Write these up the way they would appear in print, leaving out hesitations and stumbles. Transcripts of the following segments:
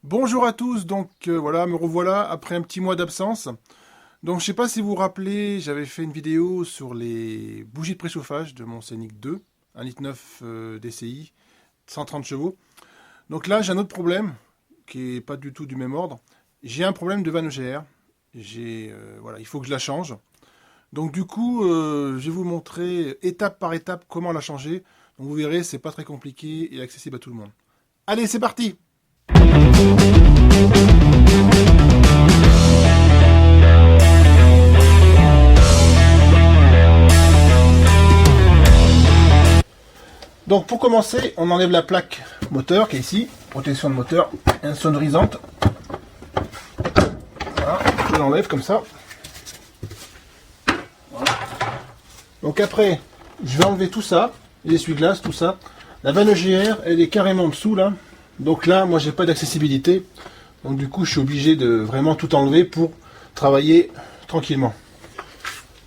Bonjour à tous, donc voilà, me revoilà après un petit mois d'absence. Donc je sais pas si vous vous rappelez, j'avais fait une vidéo sur les bougies de préchauffage de mon Scénic 2, 1,9 litre DCI, 130 chevaux. Donc là j'ai un autre problème, qui est pas du tout du même ordre. J'ai un problème de vanne EGR, voilà, il faut que je la change. Donc du coup, je vais vous montrer étape par étape comment la changer. Donc vous verrez, c'est pas très compliqué et accessible à tout le monde. Allez, c'est parti! Donc pour commencer, on enlève la plaque moteur qui est ici, protection de moteur insonorisante. Voilà, je l'enlève comme ça. Voilà. Donc après, je vais enlever tout ça, les essuie-glaces, tout ça. La vanne EGR, elle est carrément en dessous là. Donc là, moi j'ai pas d'accessibilité. Donc du coup, je suis obligé de vraiment tout enlever pour travailler tranquillement.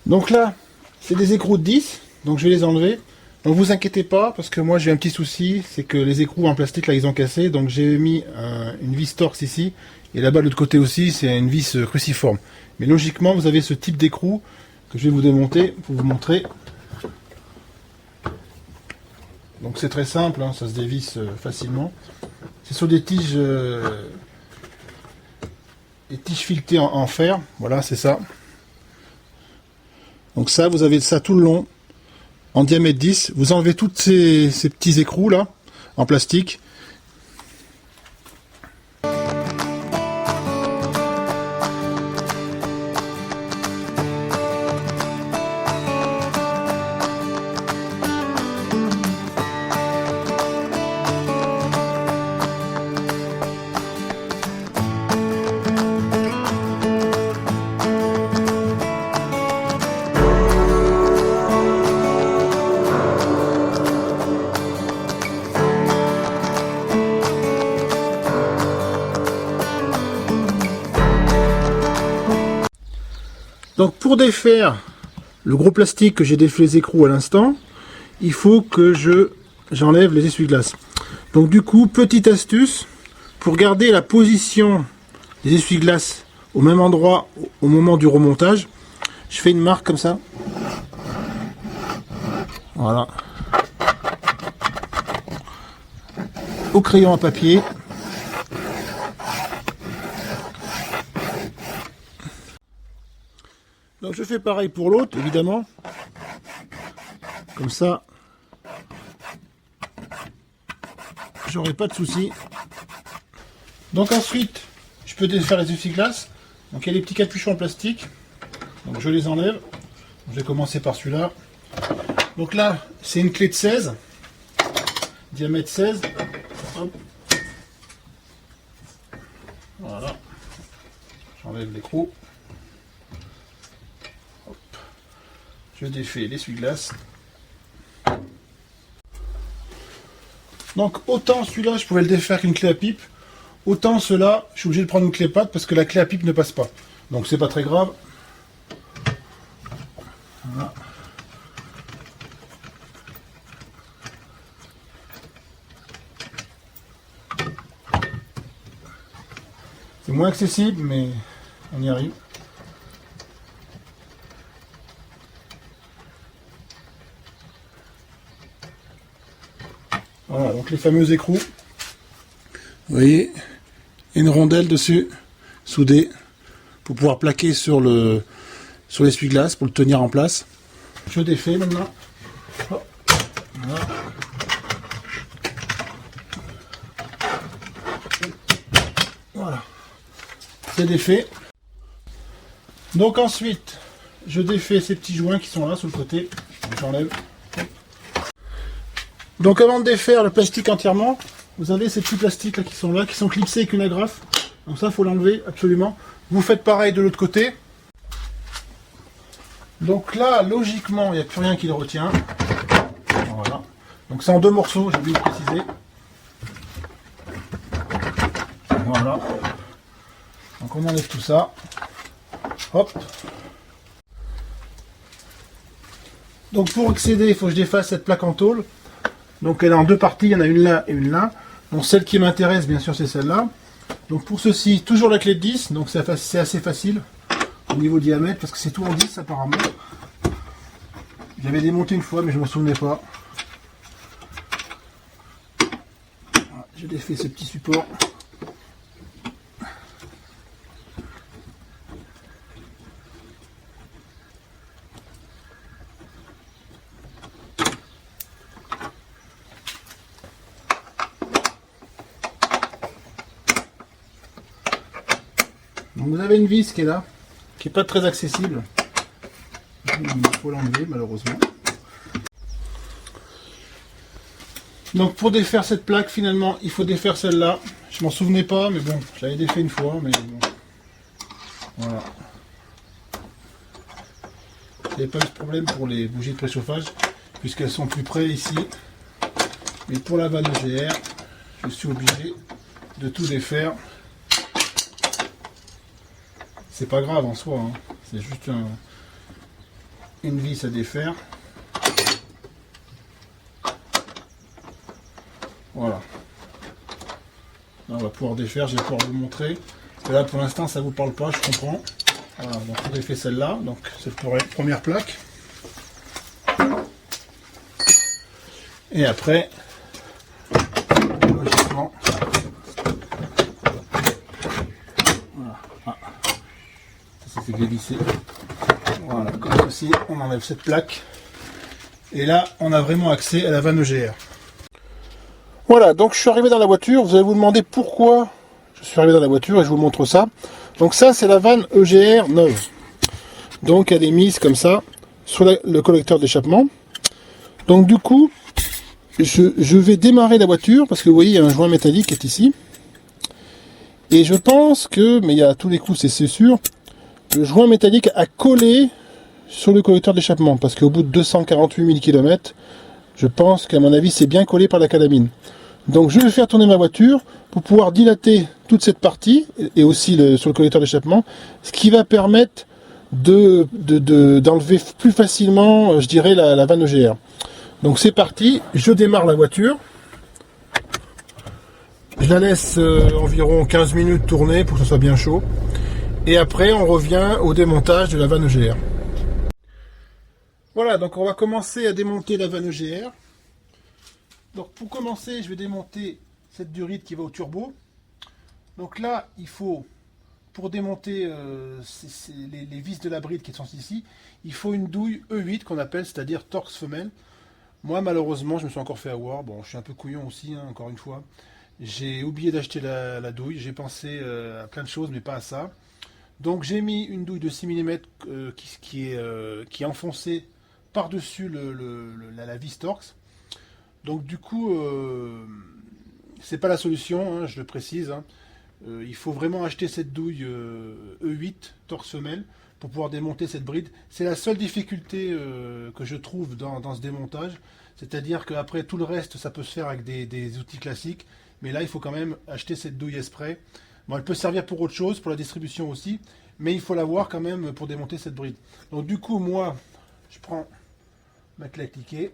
Donc là, c'est des écrous de 10, donc je vais les enlever. Donc vous inquiétez pas, parce que moi j'ai un petit souci, c'est que les écrous en plastique là ils ont cassé, donc j'ai mis une vis torx ici, et là-bas de l'autre côté aussi c'est une vis cruciforme. Mais logiquement vous avez ce type d'écrou que je vais vous démonter pour vous montrer. Donc c'est très simple, hein, ça se dévisse facilement. C'est sur des tiges filetées en fer, voilà c'est ça. Donc ça vous avez ça tout le long. En diamètre 10, vous enlevez tous ces petits écrous là, en plastique. Donc pour défaire le gros plastique que j'ai défait les écrous à l'instant, il faut que j'enlève les essuie-glaces. Donc du coup, petite astuce, pour garder la position des essuie-glaces au même endroit au moment du remontage, je fais une marque comme ça. Voilà. Au crayon à papier. Donc je fais pareil pour l'autre, évidemment. Comme ça, j'aurai pas de soucis. Donc ensuite, je peux défaire les essuie-glaces. Donc il y a les petits capuchons en plastique. Donc je les enlève. Je vais commencer par celui-là. Donc là, c'est une clé de 16. Diamètre 16. Hop. Voilà. J'enlève l'écrou. Je défais l'essuie-glace. Donc autant celui-là je pouvais le défaire qu'une clé à pipe, autant cela je suis obligé de prendre une clé patte parce que la clé à pipe ne passe pas. Donc c'est pas très grave. Voilà. C'est moins accessible mais on y arrive. Voilà, donc les fameux écrous. Vous voyez, une rondelle dessus, soudée, pour pouvoir plaquer sur l'essuie-glace, pour le tenir en place. Je défais maintenant. Oh. Voilà. Voilà. C'est défait. Donc ensuite, je défais ces petits joints qui sont là, sur le côté. J'enlève. Donc avant de défaire le plastique entièrement, vous avez ces petits plastiques là qui sont là, qui sont clipsés avec une agrafe. Donc ça, il faut l'enlever absolument. Vous faites pareil de l'autre côté. Donc là, logiquement, il n'y a plus rien qui le retient. Voilà. Donc c'est en deux morceaux, j'ai oublié de préciser. Voilà. Donc on enlève tout ça. Hop. Donc pour accéder, il faut que je défasse cette plaque en tôle. Donc elle est en deux parties, il y en a une là et une là. Donc celle qui m'intéresse, bien sûr, c'est celle-là. Donc pour ceci, toujours la clé de 10, donc c'est assez facile au niveau diamètre parce que c'est tout en 10 apparemment. J'avais démonté une fois mais je ne m'en souvenais pas. Voilà, j'ai défait ce petit support. Donc vous avez une vis qui est là, qui n'est pas très accessible. Il faut l'enlever malheureusement. Donc pour défaire cette plaque, finalement, il faut défaire celle-là. Je m'en souvenais pas, mais bon, je l'avais défait une fois, mais bon. Voilà. Il n'y avait pas eu de problème pour les bougies de préchauffage, puisqu'elles sont plus près ici. Mais pour la vanne EGR, je suis obligé de tout défaire. C'est pas grave en soi, hein. C'est juste une vis à défaire. Voilà. Là, on va pouvoir défaire, je vais pouvoir vous montrer. Parce que là pour l'instant ça vous parle pas, je comprends. Voilà, donc on défait celle-là, donc cette première plaque. Et après, logiquement, voilà. Ah. Ça s'est dévissé. Voilà, comme ceci, on enlève cette plaque. Et là, on a vraiment accès à la vanne EGR. Voilà, donc je suis arrivé dans la voiture. Vous allez vous demander pourquoi je suis arrivé dans la voiture et je vous montre ça. Donc ça, c'est la vanne EGR neuve. Donc elle est mise comme ça sur le collecteur d'échappement. Donc du coup, je vais démarrer la voiture parce que vous voyez, il y a un joint métallique qui est ici. Et je pense que, mais il y a à tous les coups, c'est sûr, le joint métallique a collé sur le collecteur d'échappement. Parce qu'au bout de 248 000 km, je pense qu'à mon avis, c'est bien collé par la calamine. Donc je vais faire tourner ma voiture pour pouvoir dilater toute cette partie et aussi sur le collecteur d'échappement, ce qui va permettre d'enlever plus facilement, je dirais, la vanne EGR. Donc c'est parti, je démarre la voiture. Je la laisse environ 15 minutes tourner pour que ce soit bien chaud. Et après on revient au démontage de la vanne EGR. Voilà, donc on va commencer à démonter la vanne EGR. Donc pour commencer, je vais démonter cette durite qui va au turbo. Donc là, il faut, pour démonter les vis de la bride qui sont ici, il faut une douille E8 qu'on appelle, c'est-à-dire torx femelle. Moi, malheureusement, je me suis encore fait avoir. Bon, je suis un peu couillon aussi, hein, encore une fois. J'ai oublié d'acheter la douille. J'ai pensé à plein de choses, mais pas à ça. Donc, j'ai mis une douille de 6 mm qui est enfoncée par-dessus la vis torx. Donc, du coup, c'est pas la solution, hein, je le précise. Hein. Il faut vraiment acheter cette douille E8 torx femelle pour pouvoir démonter cette bride. C'est la seule difficulté que je trouve dans ce démontage. C'est-à-dire qu'après tout le reste, ça peut se faire avec des outils classiques. Mais là, il faut quand même acheter cette douille Esprit. Bon, elle peut servir pour autre chose, pour la distribution aussi. Mais il faut l'avoir quand même pour démonter cette bride. Donc du coup, moi, je prends ma clé à cliquer.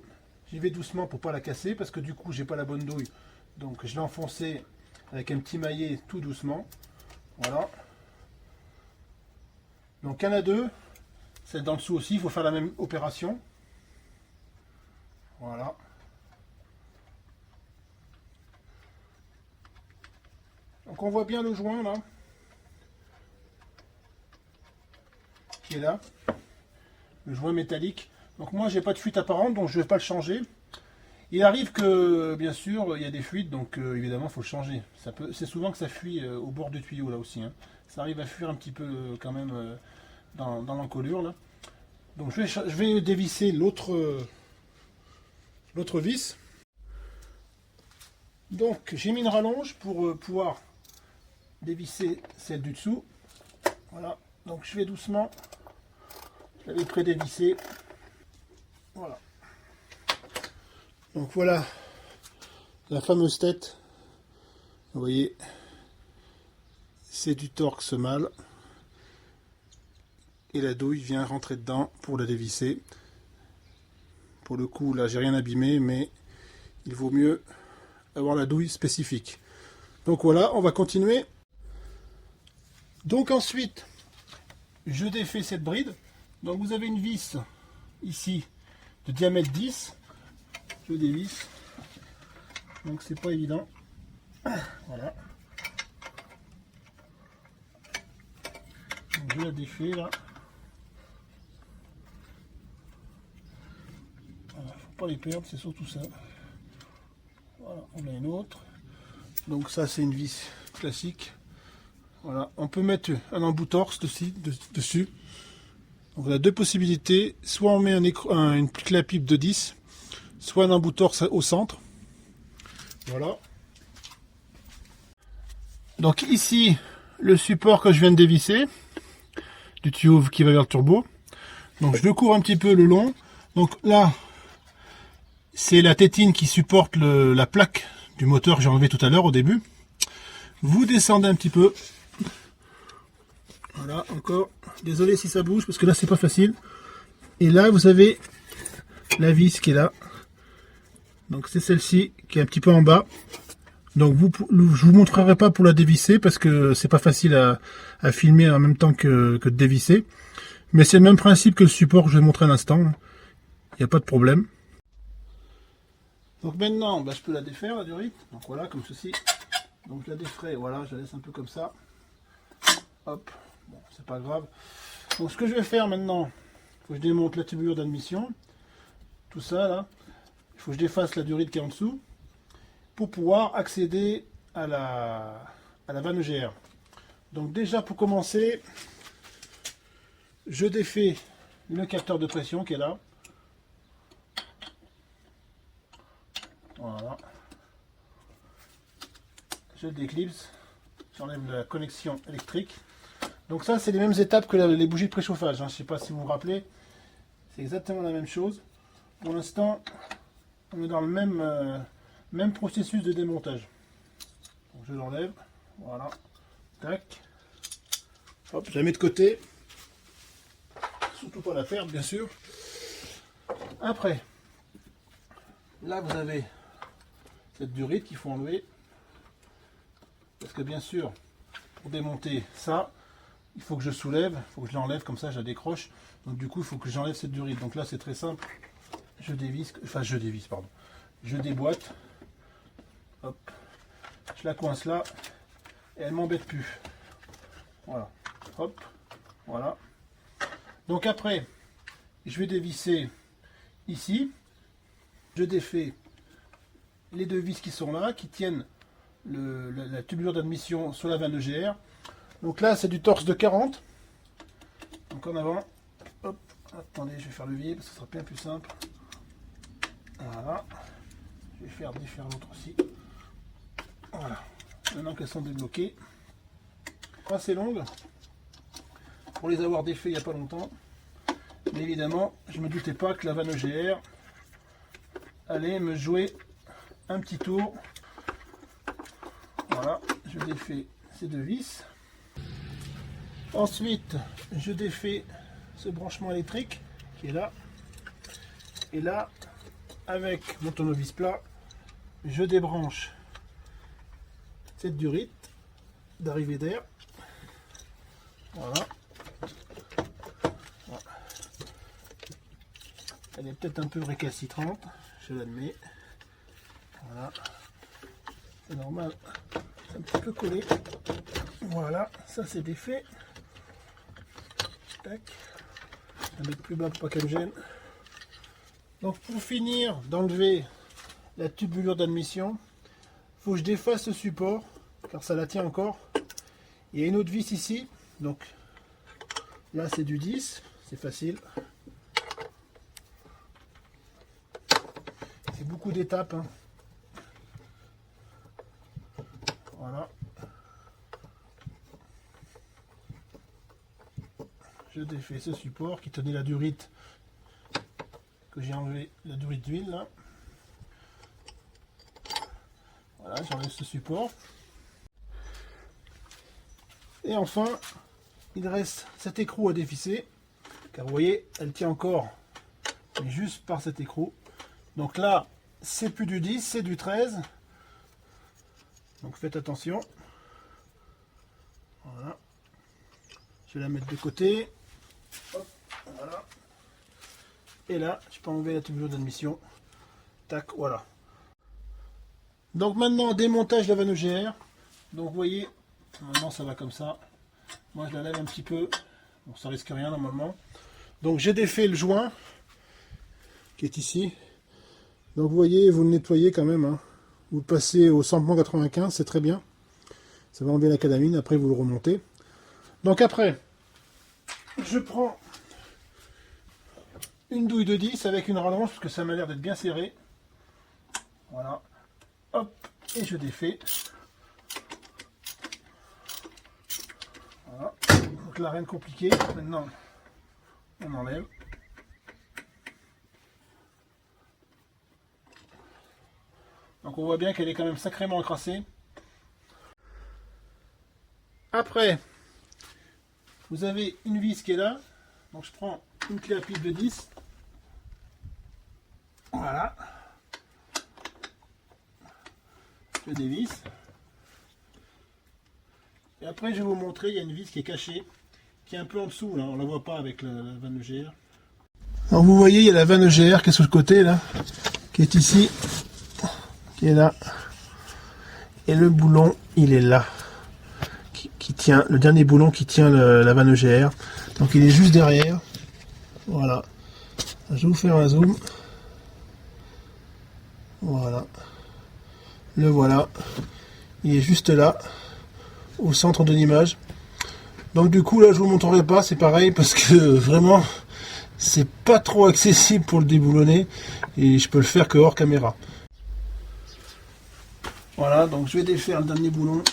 J'y vais doucement pour ne pas la casser. Parce que du coup, j'ai pas la bonne douille. Donc je l'ai enfoncée avec un petit maillet tout doucement. Voilà. Donc il y en a deux. Celle d'en dessous aussi, il faut faire la même opération. Voilà. Donc on voit bien le joint là. Qui est là. Le joint métallique. Donc moi j'ai pas de fuite apparente, donc je ne vais pas le changer. Il arrive que, bien sûr, il y a des fuites, donc évidemment, il faut le changer. C'est souvent que ça fuit au bord du tuyau, là aussi. Hein. Ça arrive à fuir un petit peu, quand même, dans l'encolure, là. Donc, je vais dévisser l'autre vis. Donc, j'ai mis une rallonge pour pouvoir dévisser celle du dessous. Voilà. Donc, je vais doucement. Je l'avais pré-dévissé. Voilà. Donc voilà la fameuse tête. Vous voyez, c'est du torx mâle. Et la douille vient rentrer dedans pour la dévisser. Pour le coup, là, j'ai rien abîmé, mais il vaut mieux avoir la douille spécifique. Donc voilà, on va continuer. Donc ensuite, je défais cette bride. Donc vous avez une vis ici de diamètre 10. Je dévisse. Donc c'est pas évident. Voilà. Donc, je la défais là. Voilà, faut pas les perdre, c'est surtout ça. Voilà, on a une autre. Donc ça c'est une vis classique. Voilà, on peut mettre un embout torse dessus. Donc on a deux possibilités, soit on met une clé à pipe de 10, soit un embout torse au centre. Voilà. Donc ici, le support que je viens de dévisser, du tuyau qui va vers le turbo. Donc je le cours un petit peu le long. Donc là, c'est la tétine qui supporte la plaque du moteur que j'ai enlevé tout à l'heure au début. Vous descendez un petit peu. Voilà, encore. Désolé si ça bouge, parce que là, c'est pas facile. Et là, vous avez la vis qui est là. Donc, c'est celle-ci qui est un petit peu en bas. Donc, je vous montrerai pas pour la dévisser, parce que c'est pas facile à filmer en même temps que de dévisser. Mais c'est le même principe que le support que je vais montrer à l'instant. Il n'y a pas de problème. Donc, maintenant, je peux la défaire, la durite. Donc, voilà, comme ceci. Donc, je la défrais. Voilà, je la laisse un peu comme ça. Hop. Bon, c'est pas grave. Donc ce que je vais faire maintenant, il faut que je démonte la tubulure d'admission, tout ça là. Il faut que je défasse la durite qui est en dessous pour pouvoir accéder à la vanne EGR. Donc déjà pour commencer, je défais le capteur de pression qui est là. Voilà. Je le déclipse, j'enlève la connexion électrique. Donc ça, c'est les mêmes étapes que les bougies de préchauffage. Je ne sais pas si vous vous rappelez. C'est exactement la même chose. Pour l'instant, on est dans le même processus de démontage. Donc je l'enlève. Voilà. Tac. Hop, je la mets de côté. Surtout pas la perdre, bien sûr. Après, là, vous avez cette durite qu'il faut enlever. Parce que bien sûr, pour démonter ça, il faut que je soulève, il faut que je l'enlève, comme ça je la décroche. Donc du coup, il faut que j'enlève cette durite. Donc là, c'est très simple. Je dévisse, pardon. Je déboîte. Hop. Je la coince là. Et elle m'embête plus. Voilà. Hop. Voilà. Donc après, je vais dévisser ici. Je défais les deux vis qui sont là, qui tiennent la tubulure d'admission sur la vanne EGR. Donc là, c'est du torse de 40. Donc en avant. Hop. Attendez, je vais faire levier parce que ce sera bien plus simple. Voilà. Je vais faire défaire l'autre aussi. Voilà. Maintenant qu'elles sont débloquées. Assez longues. Pour les avoir défait il n'y a pas longtemps. Mais évidemment, je ne me doutais pas que la vanne EGR allait me jouer un petit tour. Voilà. Je défais ces deux vis. Ensuite, je défais ce branchement électrique qui est là. Et là, avec mon tournevis plat, je débranche cette durite d'arrivée d'air. Voilà. Elle est peut-être un peu récalcitrante, je l'admets. Voilà. C'est normal. C'est un petit peu collé. Voilà, ça c'est défait. Tac. Je vais mettre plus bas pour pas qu'elle me gêne. Donc pour finir d'enlever la tubulure d'admission, il faut que je défasse le support, car ça la tient encore. Il y a une autre vis ici, donc là c'est du 10, c'est facile. C'est beaucoup d'étapes. Hein. Voilà. Je défais ce support qui tenait la durite que j'ai enlevé, la durite d'huile là. Voilà, j'enlève ce support. Et enfin, il reste cet écrou à dévisser, car vous voyez, elle tient encore, mais juste par cet écrou. Donc là, c'est plus du 10, c'est du 13. Donc faites attention. Voilà. Je vais la mettre de côté. Hop, voilà. Et là, je peux enlever la tubulure d'admission. Tac, voilà. Donc maintenant, démontage de la vanne EGR. Donc vous voyez, maintenant ça va comme ça. Moi je la lève un petit peu. Bon, ça risque rien normalement. Donc j'ai défait le joint qui est ici. Donc vous voyez, vous le nettoyez quand même. Hein. Vous le passez au samplon 95, c'est très bien. Ça va enlever la cadamine. Après vous le remontez. Donc après, je prends une douille de 10 avec une rallonge parce que ça m'a l'air d'être bien serré. Voilà. Hop, et je défais. Voilà. Donc là, rien de compliqué. Maintenant, on enlève. Donc on voit bien qu'elle est quand même sacrément encrassée. Après, vous avez une vis qui est là. Donc je prends une clé à pipe de 10. Voilà. Je dévisse. Et après je vais vous montrer, il y a une vis qui est cachée, qui est un peu en dessous, là, on la voit pas avec la vanne EGR. Alors vous voyez, il y a la vanne EGR qui est sur le côté là, qui est ici, qui est là. Et le boulon, il est là. Qui tient, le dernier boulon qui tient la vanne EGR. Donc il est juste derrière. Voilà. Je vais vous faire un zoom. Voilà. Le voilà. Il est juste là, au centre de l'image. Donc du coup là je vous montrerai pas, c'est pareil parce que vraiment c'est pas trop accessible pour le déboulonner et je peux le faire que hors caméra. Voilà, donc je vais défaire le dernier boulon.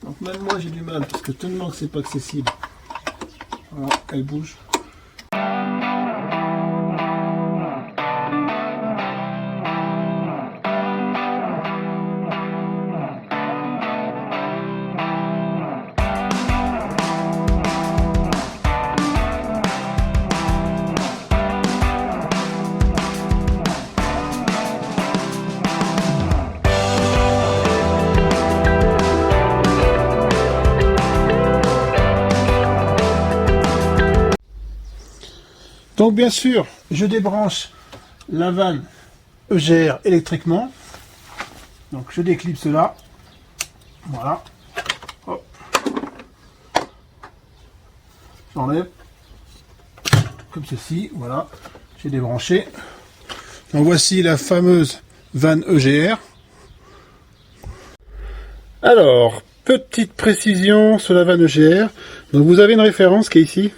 Donc même moi j'ai du mal parce que tellement que c'est pas accessible. Voilà, elle bouge. Donc bien sûr, je débranche la vanne EGR électriquement. Donc je déclipse là. Voilà. Hop. J'enlève. Comme ceci. Voilà. J'ai débranché. Donc voici la fameuse vanne EGR. Alors, petite précision sur la vanne EGR. Donc vous avez une référence qui est ici.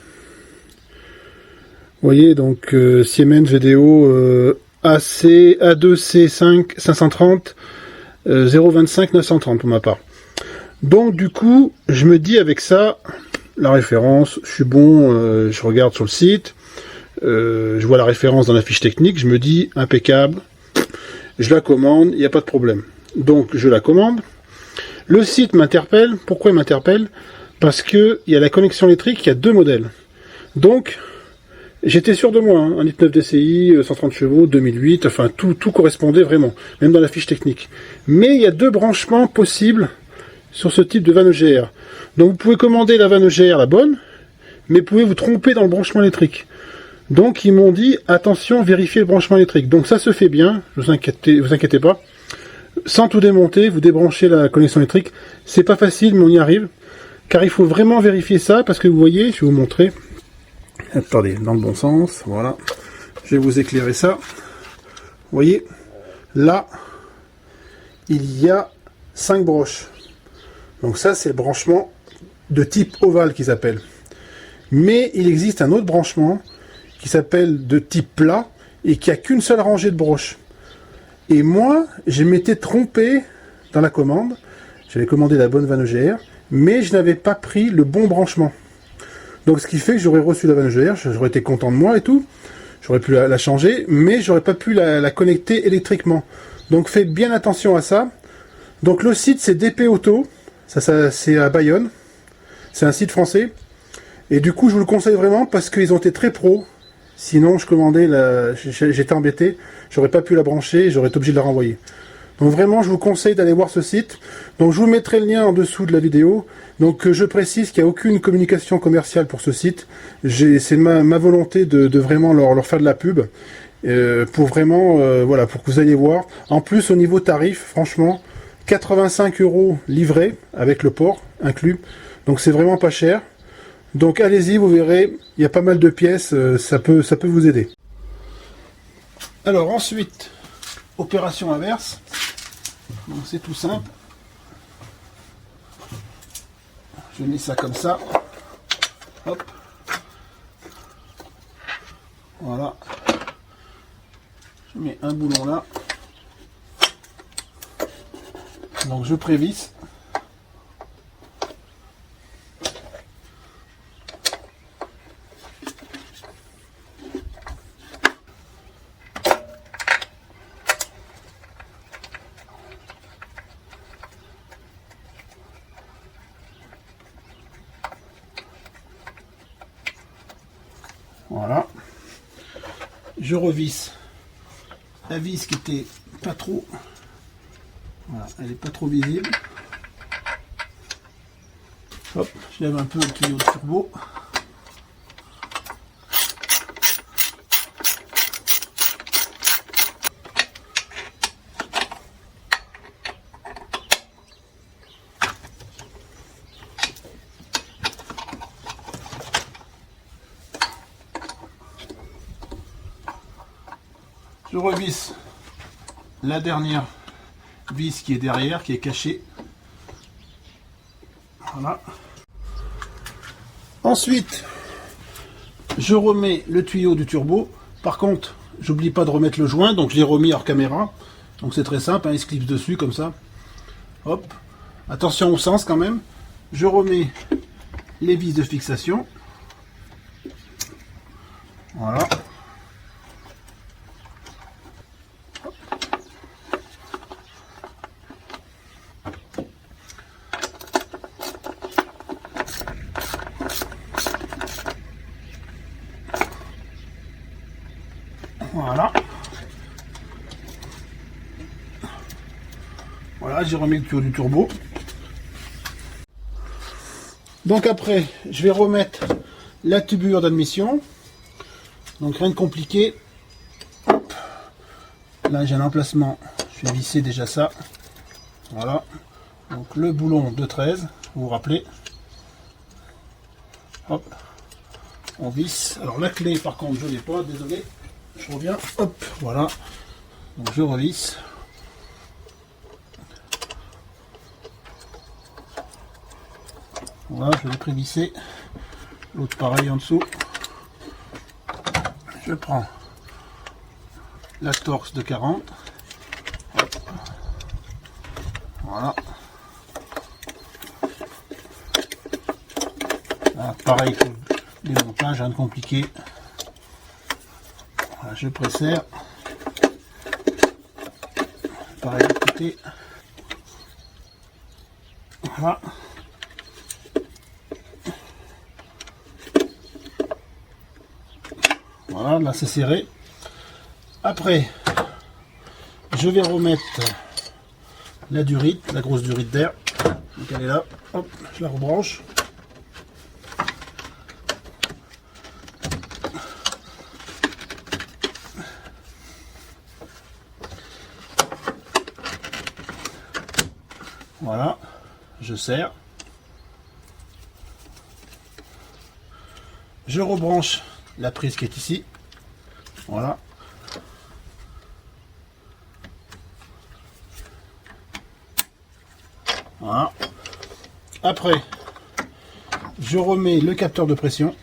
Vous voyez, donc Siemens VDO AC A2C5 530 025 930 pour ma part. Donc du coup, je me dis avec ça, la référence, je suis bon, je regarde sur le site, je vois la référence dans la fiche technique, je me dis impeccable, je la commande, il n'y a pas de problème. Donc je la commande. Le site m'interpelle. Pourquoi il m'interpelle? Parce que il y a la connexion électrique, il y a deux modèles. Donc j'étais sûr de moi, hein, un litre 9 DCI, 130 chevaux, 2008, enfin tout correspondait vraiment, même dans la fiche technique. Mais il y a deux branchements possibles sur ce type de vanne EGR. Donc vous pouvez commander la vanne EGR, la bonne, mais vous pouvez vous tromper dans le branchement électrique. Donc ils m'ont dit, attention, vérifiez le branchement électrique. Donc ça se fait bien, ne vous inquiétez pas. Sans tout démonter, vous débranchez la connexion électrique. C'est pas facile, mais on y arrive. Car il faut vraiment vérifier ça, parce que vous voyez, je vais vous montrer. Attendez, dans le bon sens, voilà. Je vais vous éclairer ça. Vous voyez, là, il y a 5 broches. Donc ça, c'est le branchement de type ovale qu'ils appellent. Mais il existe un autre branchement qui s'appelle de type plat et qui a qu'une seule rangée de broches. Et moi, je m'étais trompé dans la commande. J'avais commandé la bonne vanne EGR, mais je n'avais pas pris le bon branchement. Donc ce qui fait que j'aurais reçu la vanne EGR, j'aurais été content de moi et tout, j'aurais pu la changer, mais j'aurais pas pu la connecter électriquement. Donc faites bien attention à ça. Donc le site c'est DP Auto, ça c'est à Bayonne, c'est un site français, et du coup je vous le conseille vraiment parce qu'ils ont été très pros. Sinon je commandais, j'étais embêté, j'aurais pas pu la brancher, j'aurais été obligé de la renvoyer. Donc vraiment, je vous conseille d'aller voir ce site. Donc je vous mettrai le lien en dessous de la vidéo. Donc je précise qu'il n'y a aucune communication commerciale pour ce site. C'est ma volonté de vraiment leur faire de la pub. Pour vraiment, voilà, pour que vous alliez voir. En plus, au niveau tarif, franchement, 85 € livré avec le port inclus. Donc c'est vraiment pas cher. Donc allez-y, vous verrez, il y a pas mal de pièces, ça peut vous aider. Alors ensuite, opération inverse. Donc c'est tout simple. Je mets ça comme ça. Hop. Voilà. Je mets un boulon là. Donc je prévisse. Voilà. Je revisse la vis qui était pas trop. Voilà, elle est pas trop visible. Hop, je lève un peu le tuyau de turbo. Je revisse la dernière vis qui est derrière, qui est cachée. Voilà. Ensuite, je remets le tuyau du turbo. Par contre, j'oublie pas de remettre le joint, donc je l'ai remis hors caméra. Donc c'est très simple, hein, il se clipse dessus comme ça. Hop. Attention au sens quand même. Je remets les vis de fixation. Voilà. Voilà. Voilà, j'ai remis le tuyau du turbo. Donc après, je vais remettre la tubure d'admission. Donc rien de compliqué. Hop. Là j'ai un emplacement. Je vais visser déjà ça. Voilà. Donc le boulon de 13, vous vous rappelez. Hop. On visse. Alors la clé par contre je l'ai pas, désolé. Je reviens. Hop. Voilà. Donc je revisse. Voilà, je vais prévisser. L'autre pareil en dessous. Je prends la torse de 40. Hop. Voilà. Là, pareil que les montages, rien de compliqué. Voilà, je presserre. Pareil de côté. Voilà. Voilà, là c'est serré. Après, je vais remettre la durite, la grosse durite d'air. Donc elle est là. Hop, je la rebranche. Voilà, je serre. Je rebranche la prise qui est ici. Voilà. Voilà. Après, je remets le capteur de pression.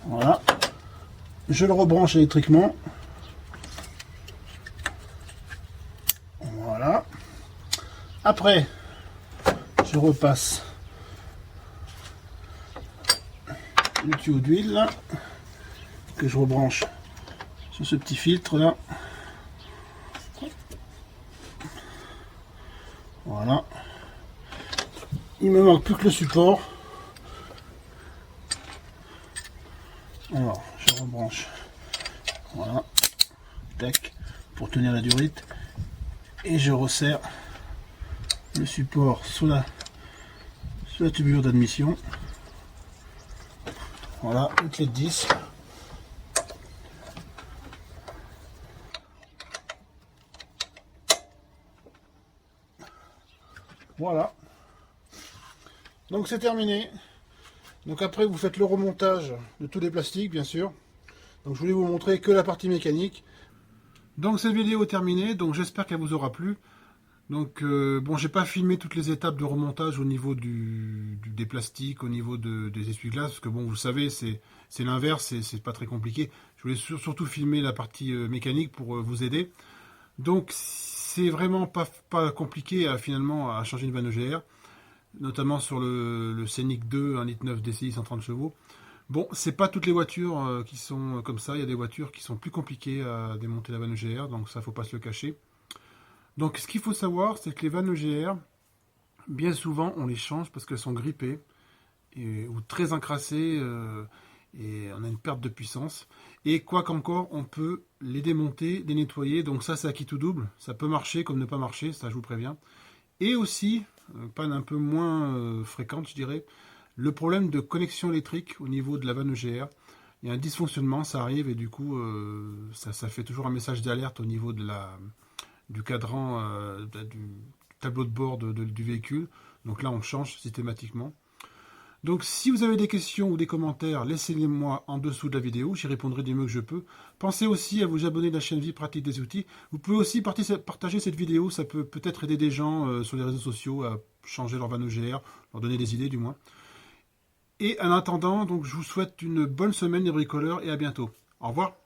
Voilà. Je le rebranche électriquement. Voilà. Après, je repasse le tuyau d'huile là, que je rebranche sur ce petit filtre là. Voilà. Il me manque plus que le support. Alors, je rebranche. Voilà. Tac. Pour tenir la durite. Et je resserre le support sous la tubulure d'admission. Voilà, une clé de 10. Voilà. Donc c'est terminé. Donc après vous faites le remontage de tous les plastiques bien sûr. Donc je voulais vous montrer que la partie mécanique. Donc cette vidéo est terminée, donc j'espère qu'elle vous aura plu. Donc bon, j'ai pas filmé toutes les étapes de remontage au niveau des plastiques, au niveau des essuie-glaces, parce que bon, vous savez, c'est l'inverse, c'est pas très compliqué. Je voulais surtout filmer la partie mécanique pour vous aider. Donc c'est vraiment pas compliqué finalement à changer une vanne EGR, notamment sur le Scénic 2, 1,9 litre DCI 130 chevaux. Bon, c'est pas toutes les voitures qui sont comme ça, il y a des voitures qui sont plus compliquées à démonter la vanne EGR, donc ça faut pas se le cacher. Donc ce qu'il faut savoir, c'est que les vannes EGR, bien souvent on les change parce qu'elles sont grippées ou très encrassées et on a une perte de puissance. Et quoi qu'encore, on peut les démonter, les nettoyer, donc ça c'est à qui tout double, ça peut marcher comme ne pas marcher, ça je vous préviens. Et aussi, panne un peu moins fréquente je dirais, le problème de connexion électrique au niveau de la vanne EGR. Il y a un dysfonctionnement, ça arrive et du coup ça fait toujours un message d'alerte au niveau du cadran, du tableau de bord du véhicule. Donc là on change systématiquement. Donc si vous avez des questions ou des commentaires, laissez-les-moi en dessous de la vidéo, j'y répondrai du mieux que je peux. Pensez aussi à vous abonner à la chaîne Vie Pratique des Outils. Vous pouvez aussi partager cette vidéo, ça peut peut-être aider des gens sur les réseaux sociaux à changer leur vanne EGR, leur donner des idées du moins. Et en attendant, donc, je vous souhaite une bonne semaine les bricoleurs et à bientôt. Au revoir.